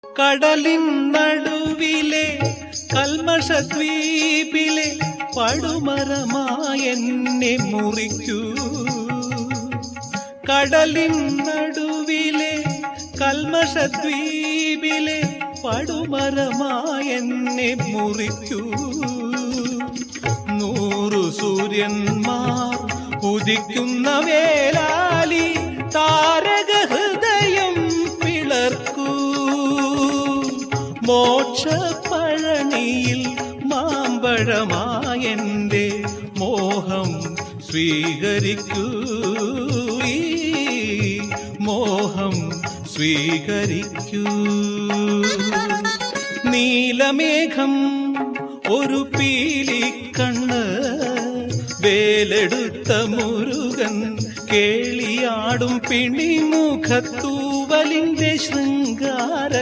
കടലിൻ നടുവിലെ കൽമഷദ്വീപിലെ പടുമരമായെന്നെ മുറിക്കൂ. കടലിൻ നടുവിലെ കൽമഷദ്വീപിലെ പടുമരമായെന്നെ മുറിക്കൂ. 100 സൂര്യന്മാർ ഉദിക്കുന്ന വേലാലി താരക ഹൃദയം പിളർക്കൂ. മോക്ഷപഴനിയിൽ മാമ്പഴമായെന്റെ മോഹം സ്വീകരിക്കൂ. ഈ മോഹം സ്വീകരിക്കൂ. നീലമേഘം ഒരു പീലിക്കണ്ണ്, വേലെടുത്ത മുരുകൻ കേളിയാടും പിണിമുഖത്തൂവലിന്റെ ശൃംഗാര